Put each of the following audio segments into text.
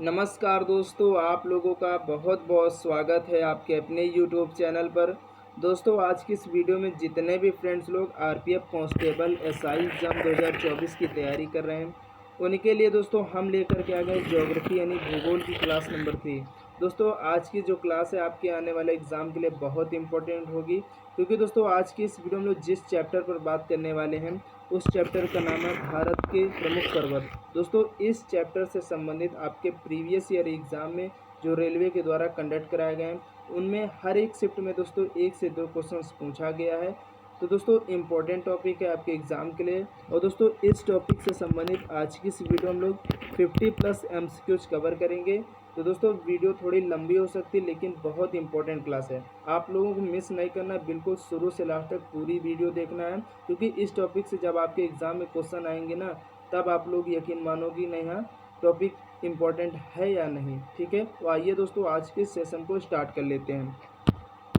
नमस्कार दोस्तों, आप लोगों का बहुत बहुत स्वागत है आपके अपने यूट्यूब चैनल पर। दोस्तों, आज की इस वीडियो में जितने भी फ्रेंड्स लोग आरपीएफ कांस्टेबल एसआई एग्ज़ाम 2024 की तैयारी कर रहे हैं, उनके लिए दोस्तों हम लेकर के आ गए ज्योग्राफी यानी भूगोल की क्लास नंबर 3। दोस्तों, आज की जो क्लास है आपके आने वाले एग्ज़ाम के लिए बहुत इंपॉर्टेंट होगी, क्योंकि दोस्तों आज की इस वीडियो में हम लोग जिस चैप्टर पर बात करने वाले हैं उस चैप्टर का नाम है भारत के प्रमुख पर्वत। दोस्तों, इस चैप्टर से संबंधित आपके प्रीवियस ईयर एग्ज़ाम में जो रेलवे के द्वारा कंडक्ट कराए गए हैं उनमें हर एक शिफ्ट में दोस्तों 1 से 2 क्वेश्चंस पूछा गया है। तो दोस्तों इम्पोर्टेंट टॉपिक है आपके एग्ज़ाम के लिए। और दोस्तों इस टॉपिक से संबंधित आज की इस वीडियो हम लोग 50+ MCQs कवर करेंगे। तो दोस्तों वीडियो थोड़ी लंबी हो सकती है लेकिन बहुत इंपॉर्टेंट क्लास है, आप लोगों को मिस नहीं करना, बिल्कुल शुरू से लास्ट तक पूरी वीडियो देखना है, क्योंकि इस टॉपिक से जब आपके एग्ज़ाम में क्वेश्चन आएंगे ना तब आप लोग यकीन मानोगे नहीं हाँ टॉपिक इम्पॉर्टेंट है या नहीं। ठीक है, तो आइए दोस्तों आज के सेशन को स्टार्ट कर लेते हैं।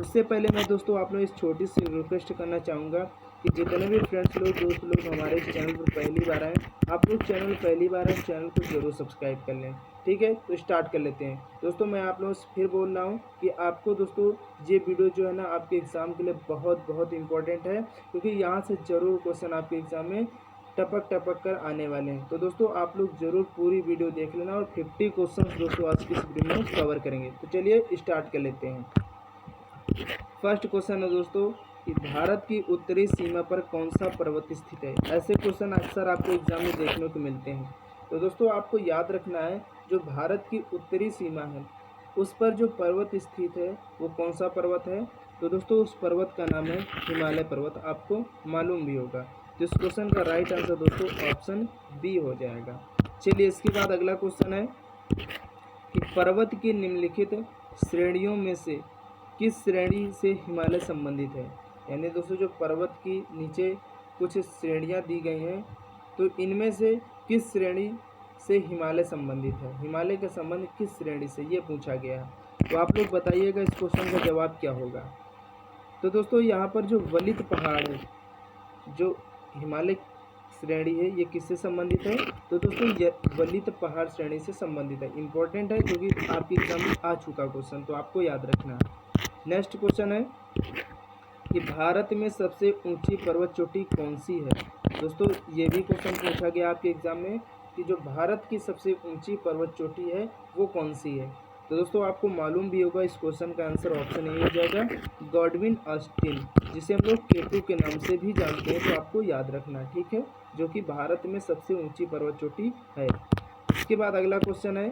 उससे पहले मैं दोस्तों आप लोग इस छोटी सी रिक्वेस्ट करना चाहूँगा कि जितने भी फ्रेंड्स लोग दोस्त लोग हमारे इस चैनल पर पहली बार आए, आप लोग चैनल पहली बार आए चैनल को ज़रूर सब्सक्राइब कर लें। ठीक है, तो स्टार्ट कर लेते हैं। दोस्तों मैं आप लोगों से फिर बोल रहा हूँ कि आपको दोस्तों ये वीडियो जो है ना आपके एग्ज़ाम के लिए बहुत बहुत इंपॉर्टेंट है, क्योंकि यहाँ से ज़रूर क्वेश्चन आपके एग्ज़ाम में टपक टपक कर आने वाले हैं। तो दोस्तों आप लोग ज़रूर पूरी वीडियो देख लेना और 50 क्वेश्चन दोस्तों आज की इस वीडियो में कवर करेंगे। तो चलिए स्टार्ट कर लेते हैं। फर्स्ट क्वेश्चन है दोस्तों कि भारत की उत्तरी सीमा पर कौन सा पर्वत स्थित है। ऐसे क्वेश्चन अक्सर आपको एग्जाम में देखने को मिलते हैं। तो दोस्तों आपको याद रखना है जो भारत की उत्तरी सीमा है उस पर जो पर्वत स्थित है वो कौन सा पर्वत है। तो दोस्तों उस पर्वत का नाम है हिमालय पर्वत, आपको मालूम भी होगा। तो इस क्वेश्चन का राइट आंसर दोस्तों ऑप्शन बी हो जाएगा। चलिए इसके बाद अगला क्वेश्चन है कि पर्वत की निम्नलिखित श्रेणियों में से किस श्रेणी से हिमालय संबंधित है। यानी दोस्तों जो पर्वत की नीचे कुछ श्रेणियां दी गई हैं तो इनमें से किस श्रेणी से हिमालय संबंधित है, हिमालय का संबंध किस श्रेणी से, ये पूछा गया है। तो आप लोग बताइएगा इस क्वेश्चन का जवाब क्या होगा। तो दोस्तों यहाँ पर जो वलित पहाड़ है, जो हिमालय श्रेणी है, ये किससे संबंधित है। तो दोस्तों ये वलित पहाड़ श्रेणी से संबंधित है। इंपॉर्टेंट है क्योंकि आपके एग्जाम में आ चुका क्वेश्चन, तो आपको याद रखना है। नेक्स्ट क्वेश्चन है कि भारत में सबसे ऊंची पर्वत चोटी कौन सी है। दोस्तों ये भी क्वेश्चन पूछा गया आपके एग्जाम में कि जो भारत की सबसे ऊंची पर्वत चोटी है वो कौन सी है। तो दोस्तों आपको मालूम भी होगा, इस क्वेश्चन का आंसर ऑप्शन ए हो जाएगा, गॉडविन ऑस्टिन, जिसे हम लोग केटू के नाम से भी जानते हैं। तो आपको याद रखना, ठीक है, जो कि भारत में सबसे ऊंची पर्वत चोटी है। इसके बाद अगला क्वेश्चन है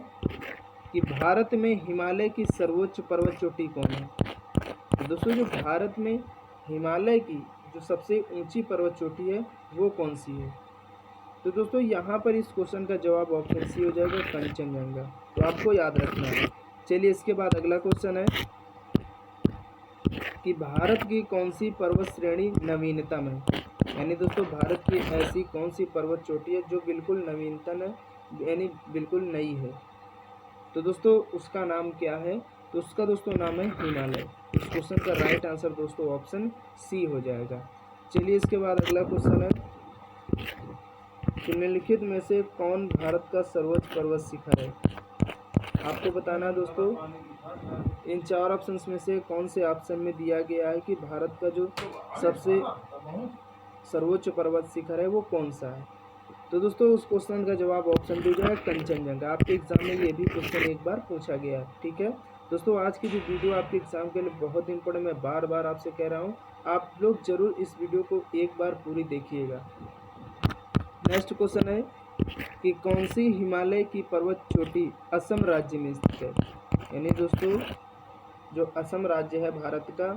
कि भारत में हिमालय की सर्वोच्च पर्वत चोटी कौन है। तो दोस्तों जो भारत में हिमालय की जो सबसे ऊंची पर्वत चोटी है वो कौन सी है। तो दोस्तों यहाँ पर इस क्वेश्चन का जवाब ऑप्शन सी हो जाएगा, कंचनजंगा। तो आपको याद रखना है। चलिए इसके बाद अगला क्वेश्चन है कि भारत की कौन सी पर्वत श्रेणी नवीनतम है। यानी दोस्तों भारत की ऐसी कौन सी पर्वत चोटी है जो बिल्कुल नवीनतम है, यानी बिल्कुल नई है। तो दोस्तों उसका नाम क्या है। तो उसका दोस्तों नाम है हिमालय। इस क्वेश्चन का राइट आंसर दोस्तों ऑप्शन सी हो जाएगा। चलिए इसके बाद अगला क्वेश्चन है कि निम्नलिखित में से कौन भारत का सर्वोच्च पर्वत शिखर है। आपको बताना है दोस्तों इन 4 ऑप्शंस में से कौन से ऑप्शन में दिया गया है कि भारत का जो सबसे सर्वोच्च पर्वत शिखर है वो कौन सा है। तो दोस्तों उस क्वेश्चन का जवाब ऑप्शन डी है, कंचनजंगा। आपके एग्जाम में ये भी क्वेश्चन एक बार पूछा गया है। ठीक है दोस्तों, आज की जो वीडियो आपके एग्जाम के लिए बहुत इंपॉर्टेंट, मैं बार बार आपसे कह रहा हूँ, आप लोग जरूर इस वीडियो को एक बार पूरी देखिएगा। नेक्स्ट क्वेश्चन है कि कौन सी हिमालय की पर्वत चोटी असम राज्य में स्थित है। यानी दोस्तों जो असम राज्य है भारत का,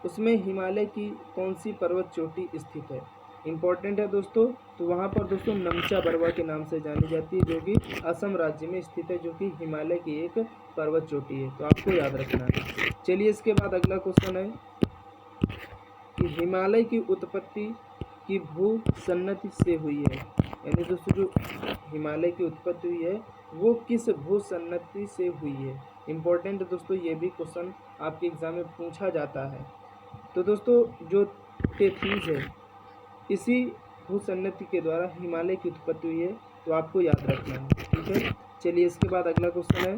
उसमें हिमालय की कौन सी पर्वत चोटी स्थित है। इम्पॉर्टेंट है दोस्तों। तो वहाँ पर दोस्तों नमचा बरवा के नाम से जानी जाती है, जो कि असम राज्य में स्थित है, जो कि हिमालय की एक पर्वत चोटी है। तो आपको याद रखना है। चलिए इसके बाद अगला क्वेश्चन है कि हिमालय की उत्पत्ति की भू सन्नति से हुई है। यानी दोस्तों जो हिमालय की उत्पत्ति हुई है वो किस भू सन्नति से हुई है। इम्पोर्टेंट दोस्तों ये भी क्वेश्चन आपके एग्जाम में पूछा जाता है। तो दोस्तों जो टेथीज है इसी भूसन्नति के द्वारा हिमालय की उत्पत्ति हुई है। तो आपको याद रखना है, ठीक है। चलिए इसके बाद अगला क्वेश्चन है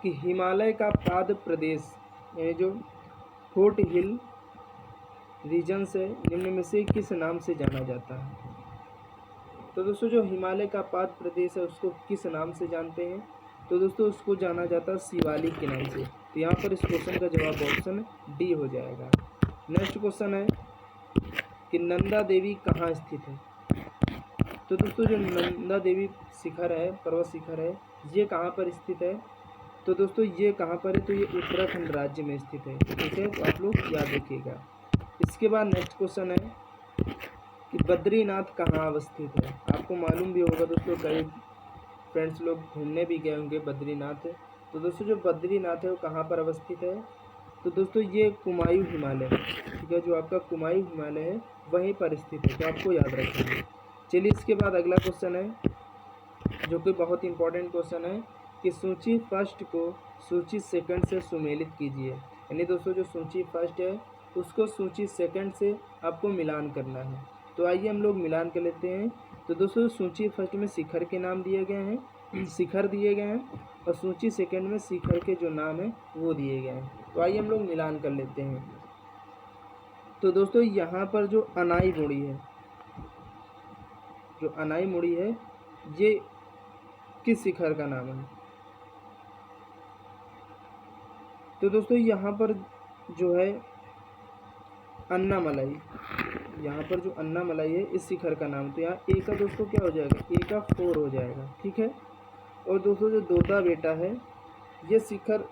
कि हिमालय का पाद प्रदेश यानी जो फोर्ट हिल रीजन से निम्न में से किस नाम से जाना जाता है। तो दोस्तों जो हिमालय का पाद प्रदेश है उसको किस नाम से जानते हैं। तो दोस्तों उसको जाना जाता है शिवालिक के नाम से। तो यहाँ पर इस क्वेश्चन का जवाब ऑप्शन डी हो जाएगा। नेक्स्ट क्वेश्चन है कि नंदा देवी कहाँ स्थित है। तो दोस्तों जो नंदा देवी शिखर है, पर्वत शिखर है, ये कहाँ पर स्थित है। तो दोस्तों ये कहाँ पर है, तो ये उत्तराखंड राज्य में स्थित है। ठीक है, तो आप लोग याद रखिएगा। इसके बाद नेक्स्ट क्वेश्चन है कि बद्रीनाथ कहाँ अवस्थित है। आपको मालूम भी होगा दोस्तों, कई फ्रेंड्स लोग घूमने भी गए होंगे बद्रीनाथ। तो दोस्तों जो बद्रीनाथ है वो कहाँ पर अवस्थित है। तो दोस्तों ये कुमायूं हिमालय, ठीक है, जो आपका कुमायूं हिमालय है वहीं पर स्थित है। तो आपको याद रखना है। चलिए इसके बाद अगला क्वेश्चन है जो कि बहुत इंपॉर्टेंट क्वेश्चन है कि सूची फर्स्ट को सूची सेकंड से सुमेलित कीजिए। यानी दोस्तों जो सूची फर्स्ट है उसको सूची सेकंड से आपको मिलान करना है। तो आइए हम लोग मिलान कर लेते हैं। तो दोस्तों सूची फर्स्ट में शिखर के नाम दिए गए हैं, शिखर दिए गए हैं, और सूची सेकंड में शिखर के जो नाम है वो दिए गए हैं। तो आइए हम लोग मिलान कर लेते हैं। तो दोस्तों यहाँ पर जो अनाई मुड़ी है, जो अनाई मुड़ी है ये किस शिखर का नाम है। तो दोस्तों यहाँ पर जो है अन्नामलाई, यहाँ पर जो अन्नामलाई है इस शिखर का नाम। तो यहाँ ए का दोस्तों क्या हो जाएगा, ए का 4 हो जाएगा। ठीक है, और दोस्तों जो दोदा बेटा है ये शिखर,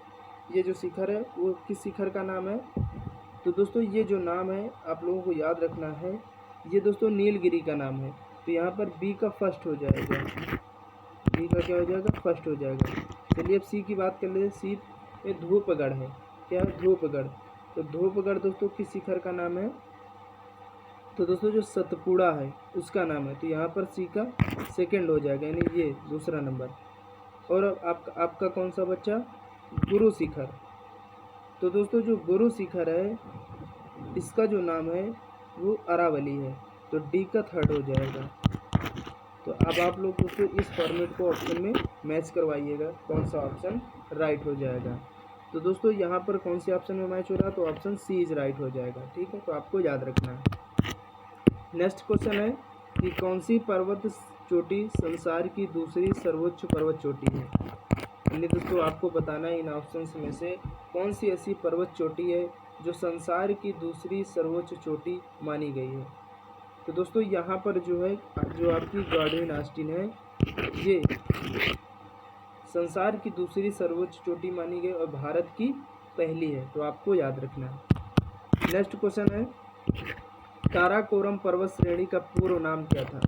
ये जो शिखर है वो किस शिखर का नाम है। तो दोस्तों ये जो नाम है आप लोगों को याद रखना है, ये दोस्तों नीलगिरी का नाम है। तो यहाँ पर बी का फर्स्ट हो जाएगा, बी का क्या हो जाएगा, फर्स्ट हो जाएगा। चलिए अब सी की बात कर लेते हैं। सी में धूपगढ़ है, क्या है, धूपगढ़। तो धूपगढ़ दोस्तों किस शिखर का नाम है। तो दोस्तों जो सतपुड़ा है उसका नाम है। तो यहाँ पर सी का सेकंड हो जाएगा, यानी ये दूसरा नंबर। और आपका कौन सा बच्चा, गुरु शिखर। तो दोस्तों जो गुरु शिखर है इसका जो नाम है वो अरावली है। तो डी का थर्ड हो जाएगा। तो अब आप लोग दोस्तों इस फॉर्मेट को ऑप्शन में मैच करवाइएगा, कौन सा ऑप्शन राइट हो जाएगा। तो दोस्तों यहाँ पर कौन से ऑप्शन में मैच हो रहा है, तो ऑप्शन सी इज राइट हो जाएगा। ठीक है, तो आपको याद रखना है। नेक्स्ट क्वेश्चन है कि कौन सी पर्वत चोटी संसार की दूसरी सर्वोच्च पर्वत चोटी है। यानी दोस्तों आपको बताना है इन ऑप्शंस में से कौन सी ऐसी पर्वत चोटी है जो संसार की दूसरी सर्वोच्च चोटी मानी गई है। तो दोस्तों यहाँ पर जो है, जो आपकी गार्डियन आस्टीन है ये संसार की दूसरी सर्वोच्च चोटी मानी गई और भारत की पहली है। तो आपको याद रखना है। नेक्स्ट क्वेश्चन है काराकोरम पर्वत श्रेणी का पूर्व नाम क्या था।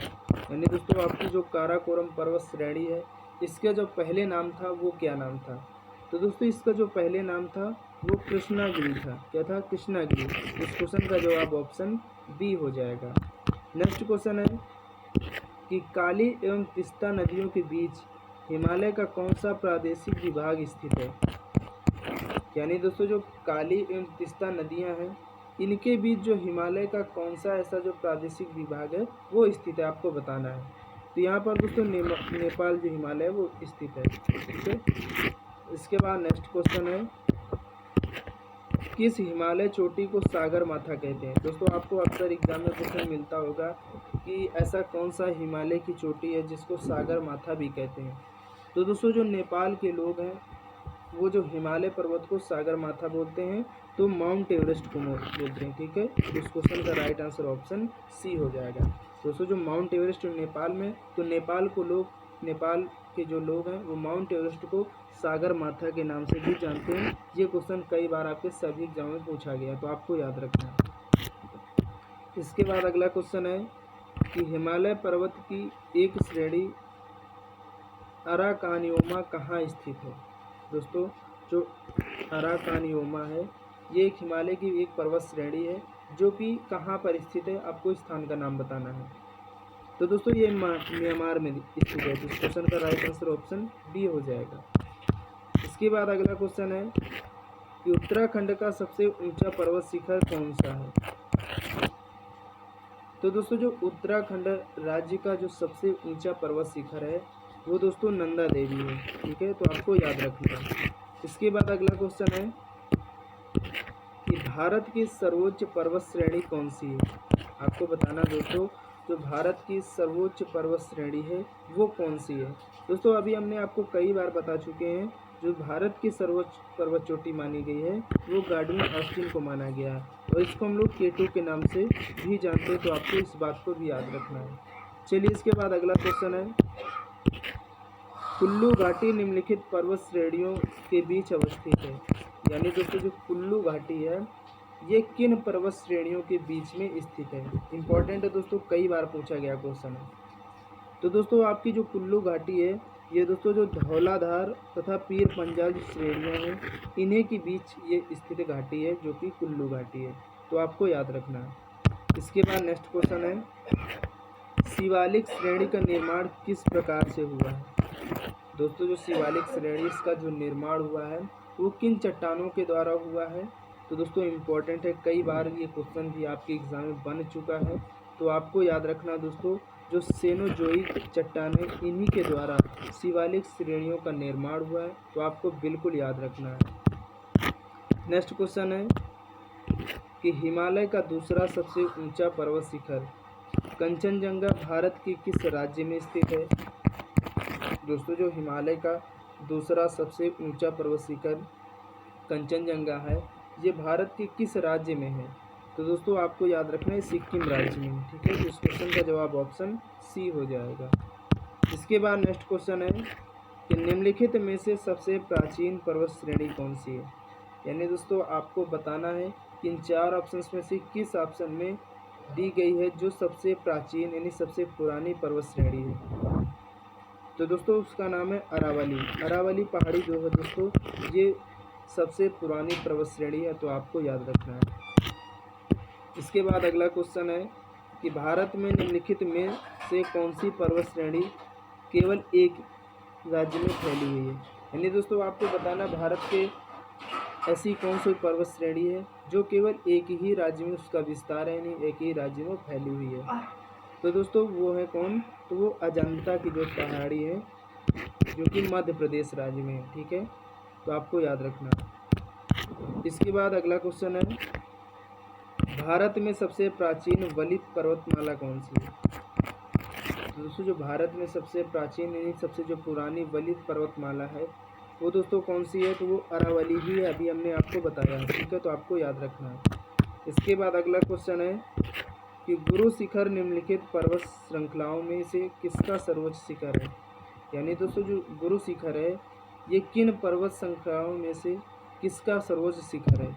यानी दोस्तों आपकी जो काराकोरम पर्वत श्रेणी है इसका जो पहले नाम था वो क्या नाम था। तो दोस्तों इसका जो पहले नाम था वो कृष्णागिरी था। क्या था, कृष्णागिरी। इस क्वेश्चन का जवाब ऑप्शन बी हो जाएगा। नेक्स्ट क्वेश्चन है कि काली एवं तीस्ता नदियों के बीच हिमालय का कौन सा प्रादेशिक विभाग स्थित है। यानी दोस्तों जो काली एवं तीस्ता नदियां हैं इनके बीच जो हिमालय का कौन सा ऐसा जो प्रादेशिक विभाग है वो स्थित है, आपको बताना है। तो यहाँ पर दोस्तों नेपाल जो हिमालय है वो स्थित है। ठीक है, इसके बाद नेक्स्ट क्वेश्चन है किस हिमालय चोटी को सागर माथा कहते हैं। दोस्तों आपको अक्सर एग्जाम में क्वेश्चन मिलता होगा कि ऐसा कौन सा हिमालय की चोटी है जिसको सागर माथा भी कहते हैं। तो दोस्तों जो नेपाल के लोग हैं वो जो हिमालय पर्वत को सागर माथा बोलते हैं, तो माउंट एवरेस्ट को बोलते हैं। ठीक है, इस क्वेश्चन का राइट आंसर ऑप्शन सी हो जाएगा। दोस्तों जो माउंट एवरेस्ट नेपाल में, तो नेपाल के जो लोग हैं वो माउंट एवरेस्ट को सागर माथा के नाम से भी जानते हैं। ये क्वेश्चन कई बार आपके सभी एग्जाम में पूछा गया, तो आपको याद रखना है। इसके बाद अगला क्वेश्चन है कि हिमालय पर्वत की एक श्रेणी अराकानियोमा कहाँ स्थित है। दोस्तों जो अराकानियोमा है ये एक हिमालय की एक पर्वत श्रेणी है जो कि कहाँ पर स्थित है, आपको स्थान का नाम बताना है। तो दोस्तों ये म्यांमार में स्थित है। तो इस क्वेश्चन का राइट आंसर ऑप्शन डी हो जाएगा। इसके बाद अगला क्वेश्चन है कि उत्तराखंड का सबसे ऊंचा पर्वत शिखर कौन सा है। तो दोस्तों जो उत्तराखंड राज्य का जो सबसे ऊंचा पर्वत शिखर है वो दोस्तों नंदा देवी है। ठीक है, तो आपको याद रखना है। इसके बाद अगला क्वेश्चन है कि भारत की सर्वोच्च पर्वत श्रेणी कौन सी है। आपको बताना दोस्तों, जो भारत की सर्वोच्च पर्वत श्रेणी है वो कौन सी है। दोस्तों अभी हमने आपको कई बार बता चुके हैं, जो भारत की सर्वोच्च पर्वत चोटी मानी गई है वो गार्डन ऑस्टिन को माना गया है, और इसको हम लोग K2 के नाम से भी जानते हैं, तो आपको इस बात को भी याद रखना है। चलिए इसके बाद अगला क्वेश्चन है, कुल्लू घाटी निम्नलिखित पर्वत श्रेणियों के बीच अवस्थित है। यानी दोस्तों जो कुल्लू घाटी है ये किन पर्वत श्रेणियों के बीच में स्थित है। इंपॉर्टेंट है दोस्तों, कई बार पूछा गया क्वेश्चन है। तो दोस्तों आपकी जो कुल्लू घाटी है ये दोस्तों जो धौलाधार तथा पीर पंजाल श्रेणियाँ हैं इन्हीं के बीच ये स्थित घाटी है, जो कि कुल्लू घाटी है, तो आपको याद रखना है। इसके बाद नेक्स्ट क्वेश्चन है, शिवालिक श्रेणी का निर्माण किस प्रकार से हुआ है। दोस्तों जो शिवालिक श्रेणी इसका जो निर्माण हुआ है वो किन चट्टानों के द्वारा हुआ है। तो दोस्तों इम्पोर्टेंट है, कई बार ये क्वेश्चन भी आपके एग्जाम में बन चुका है, तो आपको याद रखना दोस्तों, जो सेनोजोइक चट्टानें इन्हीं के द्वारा शिवालिक श्रेणियों का निर्माण हुआ है, तो आपको बिल्कुल याद रखना है। नेक्स्ट क्वेश्चन है कि हिमालय का दूसरा सबसे ऊंचा पर्वत शिखर कंचनजंगा भारत के किस राज्य में स्थित है। दोस्तों जो हिमालय का दूसरा सबसे ऊंचा पर्वत शिखर कंचनजंगा है ये भारत के किस राज्य में है। तो दोस्तों आपको याद रखना है सिक्किम राज्य में। ठीक है, तो इस क्वेश्चन का जवाब ऑप्शन सी हो जाएगा। इसके बाद नेक्स्ट क्वेश्चन है कि निम्नलिखित में से सबसे प्राचीन पर्वत श्रेणी कौन सी है। यानी दोस्तों आपको बताना है कि इन चार ऑप्शंस में से किस ऑप्शन में दी गई है जो सबसे प्राचीन यानी सबसे पुरानी पर्वत श्रेणी है। तो दोस्तों उसका नाम है अरावली। अरावली पहाड़ी जो है दोस्तों ये सबसे पुरानी पर्वत श्रेणी है, तो आपको याद रखना है। इसके बाद अगला क्वेश्चन है कि भारत में निम्नलिखित में से कौन सी पर्वत श्रेणी केवल एक राज्य में फैली हुई है। यानी दोस्तों आपको बताना भारत के ऐसी कौन सी पर्वत श्रेणी है जो केवल एक ही राज्य में उसका विस्तार है, यानी एक ही राज्य में फैली हुई है। तो दोस्तों वो है कौन, तो वो अजंता की जो पहाड़ी है जो कि मध्य प्रदेश राज्य में है। ठीक है, तो आपको याद रखना। इसके बाद अगला क्वेश्चन है, भारत में सबसे प्राचीन वलित पर्वतमाला कौन सी है। तो दोस्तों जो भारत में सबसे प्राचीन यानी सबसे जो पुरानी वलित पर्वतमाला है वो दोस्तों कौन सी है, तो वो अरावली ही है, अभी हमने आपको बताया है। ठीक है, तो आपको याद रखना है। इसके बाद अगला क्वेश्चन है कि गुरु शिखर निम्नलिखित पर्वत श्रृंखलाओं में से किसका सर्वोच्च शिखर है। यानी दोस्तों जो गुरु शिखर है ये किन पर्वत श्रृंखलाओं में से किसका सर्वोच्च शिखर है।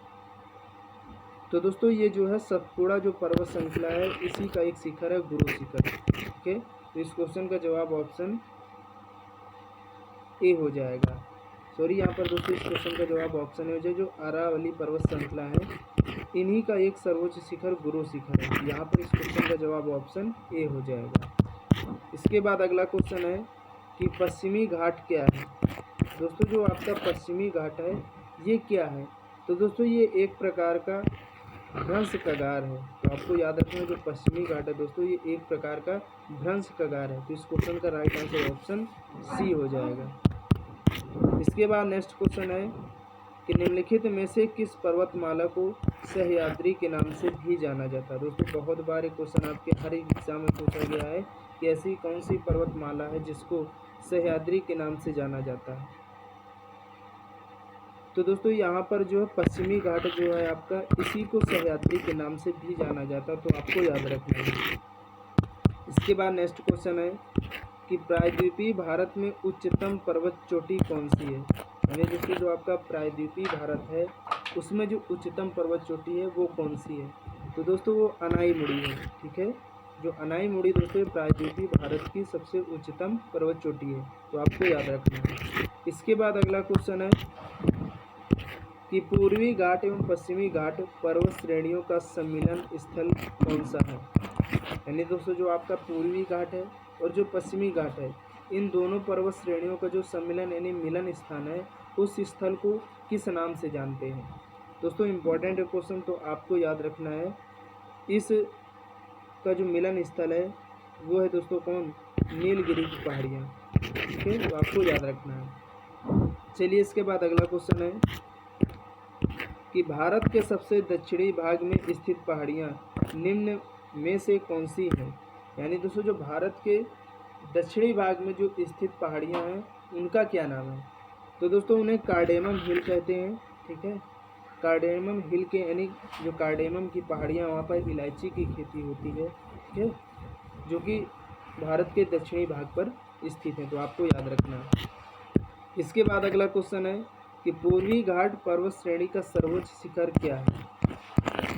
तो दोस्तों ये जो है सतपुड़ा जो पर्वत श्रृंखला है इसी का एक शिखर है गुरु शिखर। ठीक है, तो इस क्वेश्चन का जवाब ऑप्शन ए हो जाएगा। सॉरी, यहाँ पर दोस्तों इस क्वेश्चन का जवाब ऑप्शन ए हो जाएगा। जो अरावली पर्वत श्रृंखला है इन्हीं का एक सर्वोच्च शिखर गुरु शिखर है। यहाँ पर इस क्वेश्चन का जवाब ऑप्शन ए हो जाएगा। इसके बाद अगला क्वेश्चन है कि पश्चिमी घाट क्या है। दोस्तों जो आपका पश्चिमी घाट है ये क्या है। तो दोस्तों ये एक प्रकार का भ्रंश कगार है, तो आपको याद रखना जो पश्चिमी घाट है दोस्तों ये एक प्रकार का भ्रंश कगार है। तो इस क्वेश्चन का राइट आंसर ऑप्शन सी हो जाएगा। इसके बाद नेक्स्ट क्वेश्चन है कि निम्नलिखित में से किस पर्वतमाला को सह्याद्री के नाम से भी जाना जाता है। दोस्तों बहुत बार ये क्वेश्चन आपके हर एग्जाम में पूछा गया है कि ऐसी कौन सी पर्वतमाला है जिसको सह्याद्री के नाम से जाना जाता है। तो दोस्तों यहाँ पर जो है पश्चिमी घाट जो है आपका इसी को सह्याद्री के नाम से भी जाना जाता है, तो आपको याद रखना है। इसके बाद नेक्स्ट क्वेश्चन है कि प्रायद्वीपीय भारत में उच्चतम पर्वत चोटी कौन सी है। यानी दोस्तों जो आपका प्रायद्वीपीय भारत है उसमें जो उच्चतम पर्वत चोटी है वो कौन सी है। तो दोस्तों वो अनाईमुड़ी है। ठीक है, जो अनाईमुड़ी दोस्तों प्रायद्वीपीय भारत की सबसे उच्चतम पर्वत चोटी है, तो आपको याद रखना है। इसके बाद अगला क्वेश्चन है कि पूर्वी घाट एवं पश्चिमी घाट पर्वत श्रेणियों का सम्मिलन स्थल कौन सा है। यानी दोस्तों जो आपका पूर्वी घाट है और जो पश्चिमी घाट है इन दोनों पर्वत श्रेणियों का जो सम्मिलन यानी मिलन स्थान है उस स्थल को किस नाम से जानते हैं। दोस्तों इम्पोर्टेंट क्वेश्चन, तो आपको याद रखना है इस का जो मिलन स्थल है वो है दोस्तों कौन, नीलगिरी की पहाड़ियाँ। ठीक है, तो आपको याद रखना है। चलिए इसके बाद अगला क्वेश्चन है कि भारत के सबसे दक्षिणी भाग में स्थित पहाड़ियाँ निम्न में से कौन सी हैं। यानी दोस्तों जो भारत के दक्षिणी भाग में जो स्थित पहाड़ियाँ हैं उनका क्या नाम है। तो दोस्तों उन्हें कार्डेमम हिल कहते हैं। ठीक है, कार्डेमम हिल के यानी जो कार्डेमम की पहाड़ियाँ वहाँ पर इलायची की खेती होती है। ठीक है, जो कि भारत के दक्षिणी भाग पर स्थित है, तो आपको याद रखना है। इसके बाद अगला क्वेश्चन है कि पूर्वी घाट पर्वत श्रेणी का सर्वोच्च शिखर क्या है।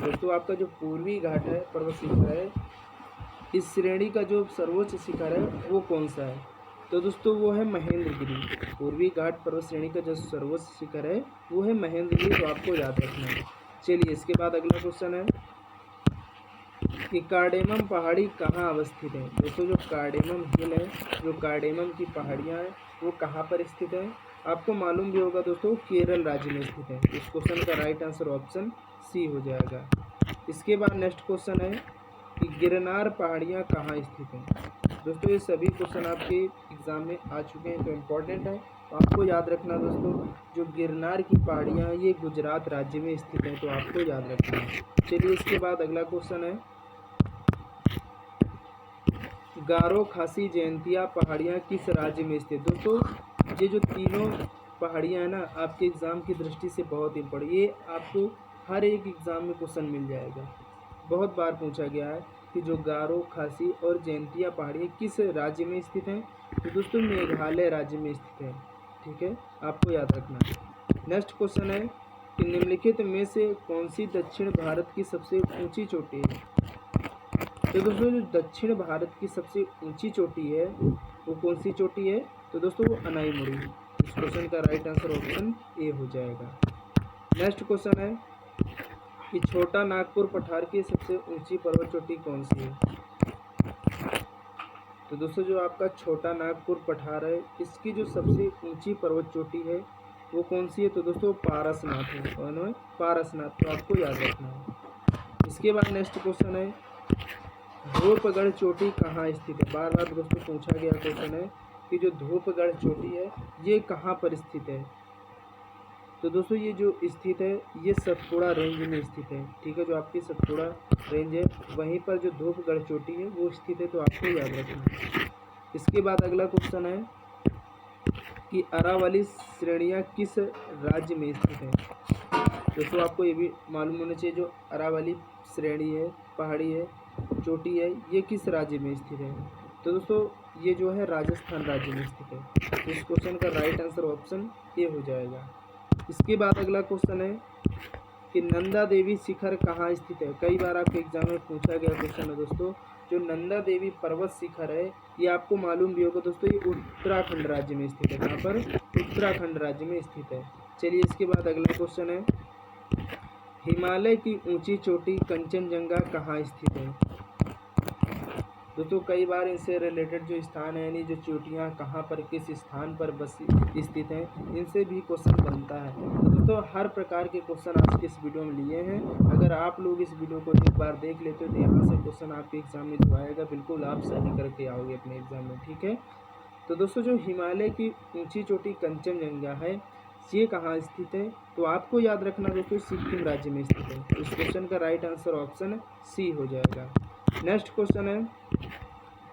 दोस्तों आपका जो पूर्वी घाट है पर्वत शिखर है, इस श्रेणी का जो सर्वोच्च शिखर है वो कौन सा है। तो दोस्तों वो है महेंद्रगिरी। पूर्वी घाट पर्वत श्रेणी का जो सर्वोच्च शिखर है वो है महेंद्रगिरी, तो आपको याद रखना है। चलिए इसके बाद अगला क्वेश्चन है कि कार्डेमम पहाड़ी कहाँ अवस्थित है। दोस्तों जो कार्डेमम हिल है, जो कार्डेमम की पहाड़ियाँ हैं वो कहाँ पर स्थित है। आपको मालूम भी होगा दोस्तों, केरल राज्य में स्थित है। इस क्वेश्चन का राइट आंसर ऑप्शन सी हो जाएगा। इसके बाद नेक्स्ट क्वेश्चन है कि गिरनार पहाड़ियाँ कहाँ स्थित हैं। दोस्तों ये सभी क्वेश्चन आपके एग्ज़ाम में आ चुके हैं, तो इम्पोर्टेंट है, तो आपको याद रखना दोस्तों जो गिरनार की पहाड़ियाँ हैं ये गुजरात राज्य में स्थित हैं, तो आपको याद रखना है। चलिए इसके बाद अगला क्वेश्चन है गारो खासी जयंतिया पहाड़ियाँ किस राज्य में स्थित। दोस्तों ये जो तीनों पहाड़ियाँ हैं ना आपके एग्ज़ाम की दृष्टि से बहुत इम्पोर्टेंट, ये आपको हर एक एग्ज़ाम में क्वेश्चन मिल जाएगा। बहुत बार पूछा गया है कि जो गारो खासी और जयंतिया पहाड़ियाँ किस राज्य में स्थित हैं। तो दोस्तों मेघालय राज्य में स्थित है। ठीक है, आपको याद रखना है। नेक्स्ट क्वेश्चन है कि निम्नलिखित में से कौन सी दक्षिण भारत की सबसे ऊंची चोटी है। तो दोस्तों जो दक्षिण भारत की सबसे ऊंची चोटी है वो कौन सी चोटी है। तो दोस्तों वो अनाईमुड़ी। इस क्वेश्चन का राइट आंसर ऑप्शन ए हो जाएगा। नेक्स्ट क्वेश्चन है कि छोटा नागपुर पठार की सबसे ऊंची पर्वत चोटी कौन सी है। तो दोस्तों जो आपका छोटा नागपुर पठार है इसकी जो सबसे ऊंची पर्वत चोटी है वो कौन सी है। तो दोस्तों पारसनाथ है। कौन है? पारसनाथ, तो आपको याद रखना है। इसके बाद नेक्स्ट क्वेश्चन है धूपगढ़ चोटी कहाँ स्थित है। बार बार दोस्तों पूछा गया क्वेश्चन है कि जो धूपगढ़ चोटी है ये कहाँ पर स्थित है। तो दोस्तों ये जो स्थित है ये सतपुड़ा रेंज में स्थित है। ठीक है, जो आपकी सतपुड़ा रेंज है वहीं पर जो धूपगढ़ चोटी है वो स्थित है, तो आपको याद रखना है। इसके बाद अगला क्वेश्चन है कि अरावली श्रेणियाँ किस राज्य में स्थित है। दोस्तों आपको ये भी मालूम होना चाहिए जो अरावली श्रेणी है, पहाड़ी है, चोटी है, ये किस राज्य में स्थित है। तो दोस्तों ये जो है राजस्थान राज्य में स्थित है। इस क्वेश्चन का राइट आंसर ऑप्शन ए हो जाएगा। इसके बाद अगला क्वेश्चन है कि नंदा देवी शिखर कहाँ स्थित है। कई बार आपके एग्जाम में पूछा गया क्वेश्चन है दोस्तों। जो नंदा देवी पर्वत शिखर है ये आपको मालूम भी होगा दोस्तों, ये उत्तराखंड राज्य में स्थित है। कहाँ पर? उत्तराखंड राज्य में स्थित है। चलिए इसके बाद अगला क्वेश्चन है हिमालय की ऊंची चोटी कंचनजंगा कहाँ स्थित है। दोस्तों कई बार इनसे रिलेटेड जो स्थान है यानी जो चोटियाँ कहाँ पर किस स्थान पर बस स्थित हैं इनसे भी क्वेश्चन बनता है। तो दोस्तों हर प्रकार के क्वेश्चन आज के इस वीडियो में लिए हैं। अगर आप लोग इस वीडियो को एक बार देख लेते हो तो यहाँ से क्वेश्चन आपके एग्जाम में जो आएगा बिल्कुल आप सही करके आओगे अपने एग्जाम में। ठीक है, तो दोस्तों जो हिमालय की ऊँची चोटी कंचनजंगा है ये कहाँ स्थित है। तो आपको याद रखना दोस्तों सिक्किम राज्य में स्थित है। इस क्वेश्चन का राइट आंसर ऑप्शन सी हो जाएगा। नेक्स्ट क्वेश्चन है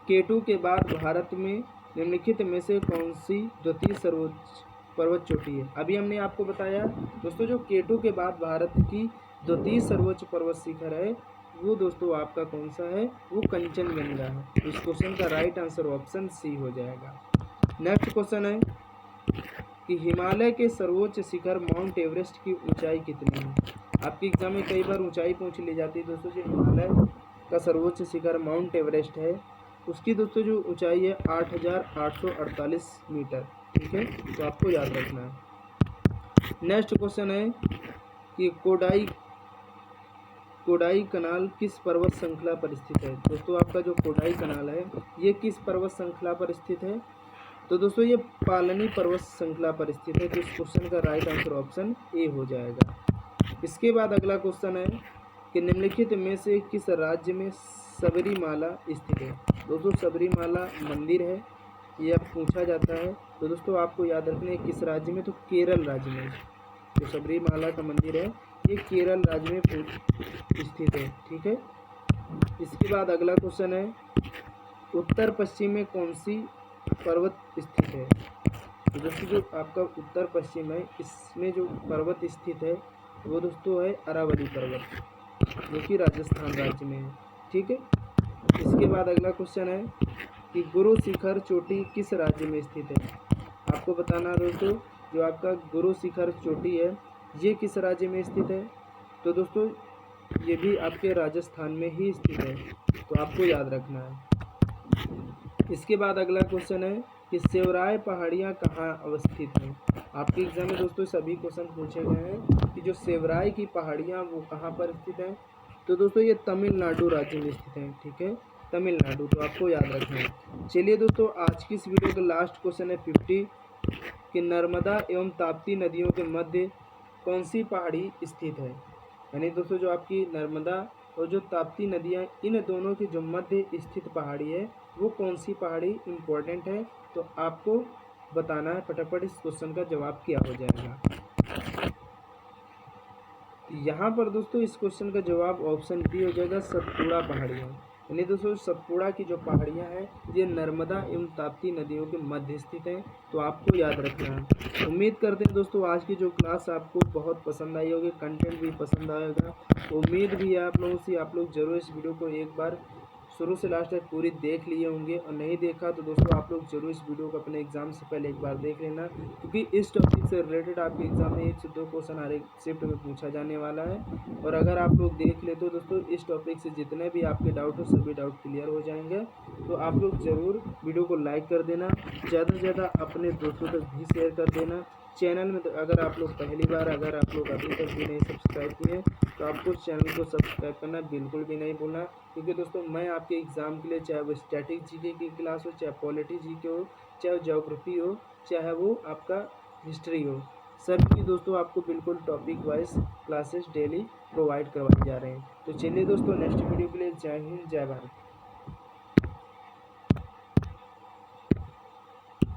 केटू के बाद भारत में निम्नलिखित में से कौन सी द्वितीय सर्वोच्च पर्वत चोटी है। अभी हमने आपको बताया दोस्तों जो केटू के बाद भारत की द्वितीय सर्वोच्च पर्वत शिखर है वो दोस्तों आपका कौन सा है, वो कंचनजंगा है। इस क्वेश्चन का राइट आंसर ऑप्शन सी हो जाएगा। नेक्स्ट क्वेश्चन है कि हिमालय के सर्वोच्च शिखर माउंट एवरेस्ट की ऊंचाई कितनी है। आपके एग्जाम में कई बार ऊंचाई पूछ ली जाती है दोस्तों। जो हिमालय का सर्वोच्च शिखर माउंट एवरेस्ट है उसकी दोस्तों जो ऊंचाई है 8,848 मीटर। ठीक है, तो आपको याद रखना है। नेक्स्ट क्वेश्चन है कि कोडाई कनाल किस पर्वत श्रृंखला पर स्थित है। दोस्तों आपका जो कोडाई कनाल है ये किस पर्वत श्रृंखला पर स्थित है। तो दोस्तों ये पालनी पर्वत श्रृंखला पर स्थित है। तो इस क्वेश्चन का राइट आंसर ऑप्शन ए हो जाएगा। इसके बाद अगला क्वेश्चन है कि निम्नलिखित में से किस राज्य में सबरीमाला स्थित है। दोस्तों सबरीमाला मंदिर है ये अब पूछा जाता है। तो दोस्तों आपको याद रखना है किस राज्य में, तो केरल राज्य में जो सबरीमाला का मंदिर है ये केरल राज्य में स्थित है। ठीक है। इसके बाद अगला क्वेश्चन है, उत्तर पश्चिम में कौन सी पर्वत स्थित है। तो दोस्तों जो आपका उत्तर पश्चिम है इसमें जो पर्वत स्थित है वो दोस्तों है अरावली पर्वत, जो कि राजस्थान राज्य में है। ठीक है। इसके बाद अगला क्वेश्चन है कि गुरु शिखर चोटी किस राज्य में स्थित है। आपको बताना दोस्तों जो आपका गुरु शिखर चोटी है ये किस राज्य में स्थित है। तो दोस्तों ये भी आपके राजस्थान में ही स्थित है, तो आपको याद रखना है। इसके बाद अगला क्वेश्चन है कि सेवराय पहाड़ियाँ कहाँ अवस्थित हैं। आपके एग्जाम में दोस्तों सभी क्वेश्चन पूछे गए हैं कि जो सेवराय की पहाड़ियाँ वो कहाँ पर स्थित हैं। तो दोस्तों ये तमिलनाडु राज्य में स्थित हैं। ठीक है, तमिलनाडु, तो आपको याद रखना है। चलिए दोस्तों आज की इस वीडियो का लास्ट क्वेश्चन है 50 कि नर्मदा एवं ताप्ती नदियों के मध्य कौन सी पहाड़ी स्थित है। यानी दोस्तों जो आपकी नर्मदा और जो ताप्ती नदियाँ इन दोनों की जो मध्य स्थित पहाड़ी है वो कौन सी पहाड़ी इम्पोर्टेंट है, तो आपको बताना है। फटाफट इस क्वेश्चन का जवाब क्या हो जाएगा। यहाँ पर दोस्तों इस क्वेश्चन का जवाब ऑप्शन बी हो जाएगा, सतपुड़ा पहाड़ियाँ। यानी दोस्तों सतपुड़ा की जो पहाड़ियाँ हैं ये नर्मदा एवं ताप्ती नदियों के मध्य स्थित हैं, तो आपको याद रखना है। उम्मीद करते हैं दोस्तों आज की जो क्लास आपको बहुत पसंद आई होगी, कंटेंट भी पसंद आएगा। उम्मीद भी है आप लोगों से आप लोग जरूर इस वीडियो को एक बार शुरू से लास्ट तक पूरी देख लिए होंगे, और नहीं देखा तो दोस्तों आप लोग जरूर इस वीडियो को अपने एग्जाम से पहले एक बार देख लेना, क्योंकि इस टॉपिक से रिलेटेड आपके एग्जाम में 1 से 2 क्वेश्चन हर एक शिफ्ट में पूछा जाने वाला है। और अगर आप लोग देख ले तो दोस्तों इस टॉपिक से जितने भी आपके डाउट हो सभी डाउट क्लियर हो जाएंगे। तो आप लोग ज़रूर वीडियो को लाइक कर देना, ज़्यादा से ज़्यादा अपने दोस्तों तक भी शेयर कर देना। चैनल में तो अगर आप लोग पहली बार अगर आप लोग अभी तक भी नहीं सब्सक्राइब किए तो आपको चैनल को सब्सक्राइब करना बिल्कुल भी नहीं भूलना, क्योंकि दोस्तों मैं आपके एग्ज़ाम के लिए चाहे वो स्टैटिक जीके की क्लास हो, चाहे पॉलिटी जीके हो, चाहे ज्योग्राफी हो, चाहे वो आपका हिस्ट्री हो, सभी दोस्तों आपको बिल्कुल topic wise classes daily provide करवाई जा रहे हैं। तो चलिए दोस्तों नेक्स्ट वीडियो के लिए जय हिंद जय भारत।